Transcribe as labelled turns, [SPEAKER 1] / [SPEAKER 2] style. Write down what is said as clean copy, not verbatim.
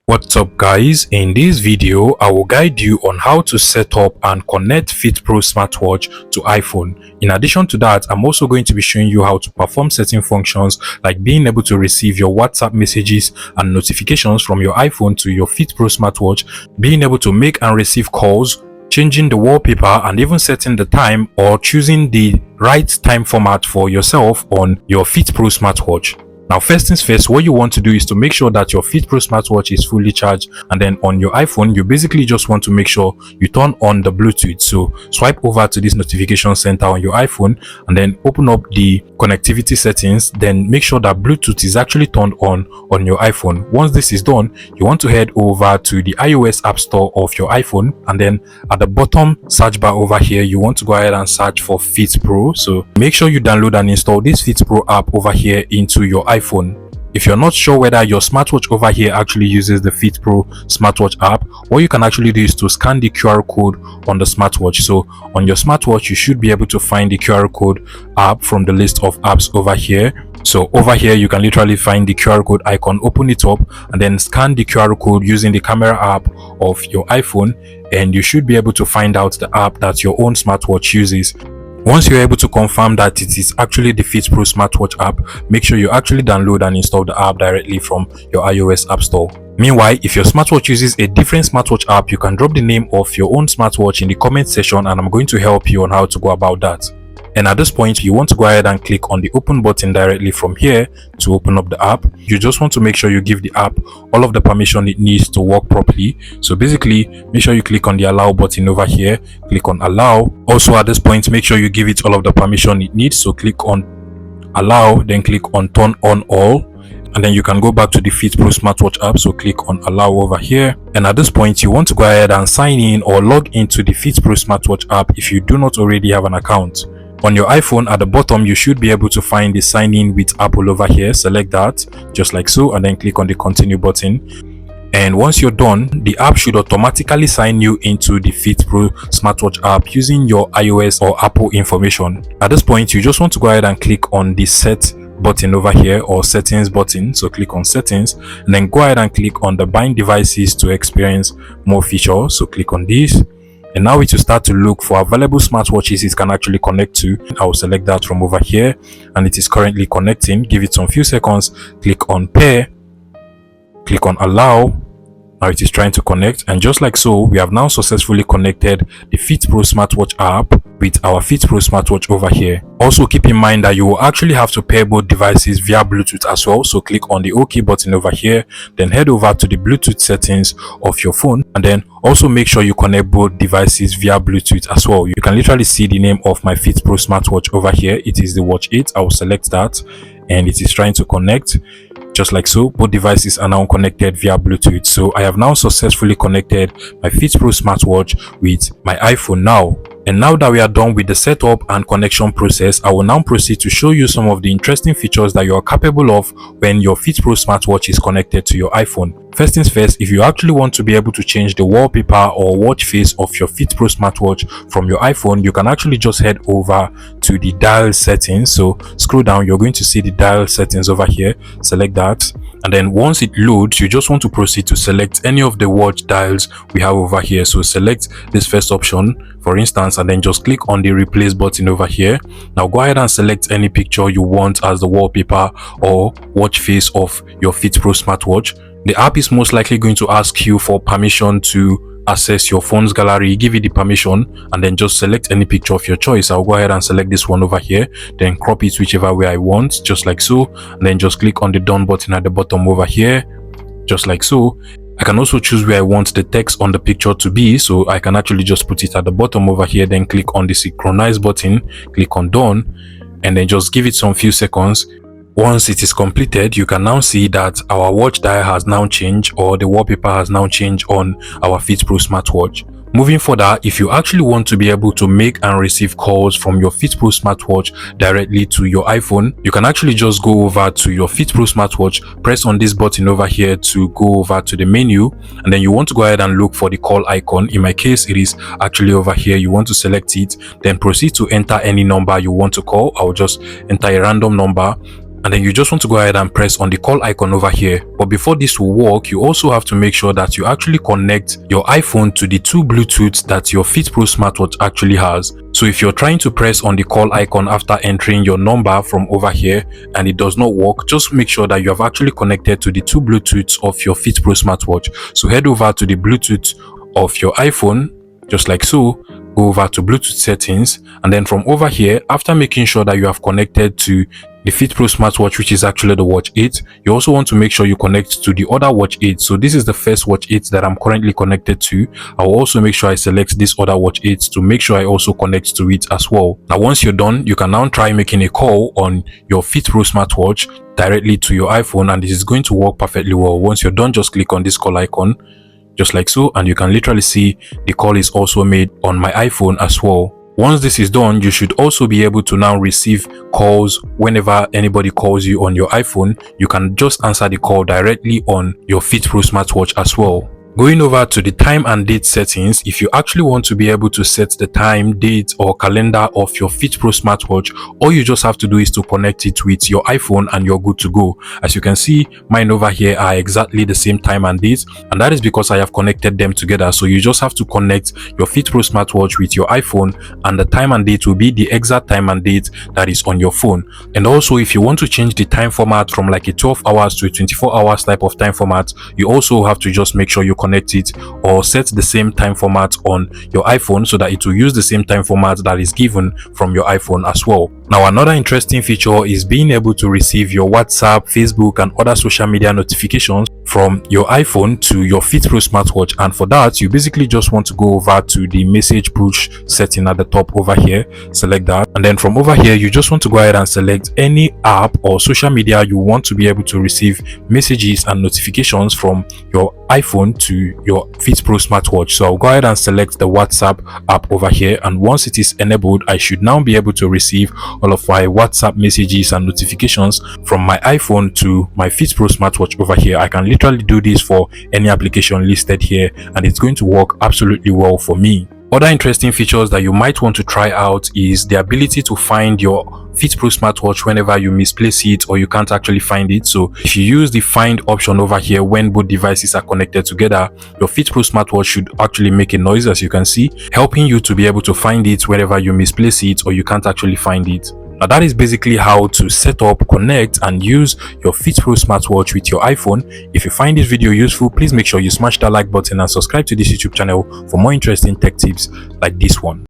[SPEAKER 1] What's up guys, in this video I will guide you on how to set up and connect Fitpro Smartwatch to iPhone. In addition to that, I'm also going to be showing you how to perform certain functions like being able to receive your WhatsApp messages and notifications from your iPhone to your Fitpro Smartwatch, being able to make and receive calls, changing the wallpaper, and even setting the time or choosing the right time format for yourself on your Fitpro Smartwatch. Now, first things first, what you want to do is to make sure that your Fitpro Smartwatch is fully charged, and then on your iPhone, you basically just want to make sure you turn on the Bluetooth. So swipe over to this notification center on your iPhone and then open up the connectivity settings. Then make sure that Bluetooth is actually turned on your iPhone. Once this is done, you want to head over to the iOS App Store of your iPhone, and then at the bottom search bar over here, you want to go ahead and search for Fitpro. So make sure you download and install this Fitpro app over here into your iPhone. If you're not sure whether your smartwatch over here actually uses the Fitpro Smartwatch app, what you can actually do is to scan the QR code on the smartwatch. So on your smartwatch, you should be able to find the QR code app from the list of apps over here. So over here, you can literally find the QR code icon, open it up, and then scan the QR code using the camera app of your iPhone, and you should be able to find out the app that your own smartwatch uses. Once you're able to confirm that it is actually the Fitpro Smartwatch app, make sure you actually download and install the app directly from your iOS App Store. Meanwhile, if your smartwatch uses a different smartwatch app, you can drop the name of your own smartwatch in the comment section, and I'm going to help you on how to go about that. And at this point, you want to go ahead and click on the open button directly from here to open up the app. You just want to make sure you give the app all of the permission it needs to work properly. So basically, make sure you click on the allow button over here, click on allow. Also at this point, make sure you give it all of the permission it needs. So click on allow, then click on turn on all. And then you can go back to the Fitpro Smartwatch app, so click on allow over here. And at this point, you want to go ahead and sign in or log into the Fitpro Smartwatch app if you do not already have an account. On your iPhone, at the bottom, you should be able to find the sign in with Apple over here. Select that just like so, and then click on the continue button. And once you're done, the app should automatically sign you into the Fitpro Smartwatch app using your iOS or Apple information. At this point, you just want to go ahead and click on the set button over here, or settings button. So click on settings and then go ahead and click on the bind devices to experience more features. So click on this. And now it will start to look for available smartwatches it can actually connect to. I will select that from over here, and it is currently connecting. Give it some few seconds. Click on pair. Click on allow. Now it is trying to connect, and just like so, we have now successfully connected the Fitpro Smartwatch app with our Fitpro Smartwatch over here. Also keep in mind that you will actually have to pair both devices via Bluetooth as well. So click on the OK button over here, then head over to the Bluetooth settings of your phone, and then also make sure you connect both devices via Bluetooth as well. You can literally see the name of my Fitpro Smartwatch over here. It is the Watch 8. I will select that, and it is trying to connect. Just like so, both devices are now connected via Bluetooth. So I have now successfully connected my Fitpro Smartwatch with my iPhone now. And now that we are done with the setup and connection process, I will now proceed to show you some of the interesting features that you are capable of when your Fitpro Smartwatch is connected to your iPhone. First things first, if you actually want to be able to change the wallpaper or watch face of your Fitpro Smartwatch from your iPhone, you can actually just head over to the dial settings. So scroll down, you're going to see the dial settings over here. Select that. And then once it loads, you just want to proceed to select any of the watch dials we have over here. So select this first option, for instance, and then just click on the replace button over here. Now go ahead and select any picture you want as the wallpaper or watch face of your Fitpro Smartwatch. The app is most likely going to ask you for permission to access your phone's gallery. Give it the permission, and then just select any picture of your choice. I'll go ahead and select this one over here, then crop it whichever way I want, just like so, and then just click on the done button at the bottom over here, just like so. I can also choose where I want the text on the picture to be, so I can actually just put it at the bottom over here, then click on the synchronize button, click on done, and then just give it some few seconds. Once it is completed, you can now see that our watch dial has now changed, or the wallpaper has now changed on our Fitpro Smartwatch. Moving further, if you actually want to be able to make and receive calls from your Fitpro Smartwatch directly to your iPhone, you can actually just go over to your Fitpro Smartwatch, press on this button over here to go over to the menu, and then you want to go ahead and look for the call icon. In my case, it is actually over here. You want to select it, then proceed to enter any number you want to call. I'll just enter a random number, and then you just want to go ahead and press on the call icon over here. But before this will work, you also have to make sure that you actually connect your iPhone to the two Bluetooths that your Fitpro smartwatch actually has. So if you're trying to press on the call icon after entering your number from over here and it does not work, just make sure that you have actually connected to the two Bluetooths of your Fitpro smartwatch. So head over to the Bluetooth of your iPhone, just like so. Go over to Bluetooth settings, and then from over here, after making sure that you have connected to the Fitpro smartwatch, which is actually the Watch 8, you also want to make sure you connect to the other Watch 8. So this is the first Watch 8 that I'm currently connected to. I will also make sure I select this other Watch 8 to make sure I also connect to it as well. Now once you're done, you can now try making a call on your Fitpro smartwatch directly to your iPhone, and this is going to work perfectly well. Once you're done, just click on this call icon, just like so, and you can literally see the call is also made on my iPhone as well. Once this is done, you should also be able to now receive calls. Whenever anybody calls you on your iPhone, you can just answer the call directly on your Fitpro smartwatch as well. Going over to the time and date settings, if you actually want to be able to set the time, date or calendar of your Fitpro smartwatch, all you just have to do is to connect it with your iPhone and you're good to go. As you can see, mine over here are exactly the same time and date, and that is because I have connected them together. So you just have to connect your Fitpro smartwatch with your iPhone, and the time and date will be the exact time and date that is on your phone. And also, if you want to change the time format from like a 12 hours to a 24 hours type of time format, you also have to just make sure you connect it or set the same time format on your iPhone so that it will use the same time format that is given from your iPhone as well. Now another interesting feature is being able to receive your WhatsApp, Facebook and other social media notifications from your iPhone to your Fitpro smartwatch, and for that you basically just want to go over to the message push setting at the top over here, select that, and then from over here you just want to go ahead and select any app or social media you want to be able to receive messages and notifications from your iPhone to your Fitpro smartwatch. So I'll go ahead and select the WhatsApp app over here, and once it is enabled, I should now be able to receive all of my WhatsApp messages and notifications from my iPhone to my Fitpro smartwatch over here. I can literally do this for any application listed here, and it's going to work absolutely well for me. Other interesting features that you might want to try out is the ability to find your Fitpro smartwatch whenever you misplace it or you can't actually find it. So if you use the find option over here when both devices are connected together, your Fitpro smartwatch should actually make a noise, as you can see, helping you to be able to find it whenever you misplace it or you can't actually find it. Now that is basically how to set up, connect and use your Fitpro smartwatch with your iPhone. If you find this video useful, please make sure you smash that like button and subscribe to this YouTube channel for more interesting tech tips like this one.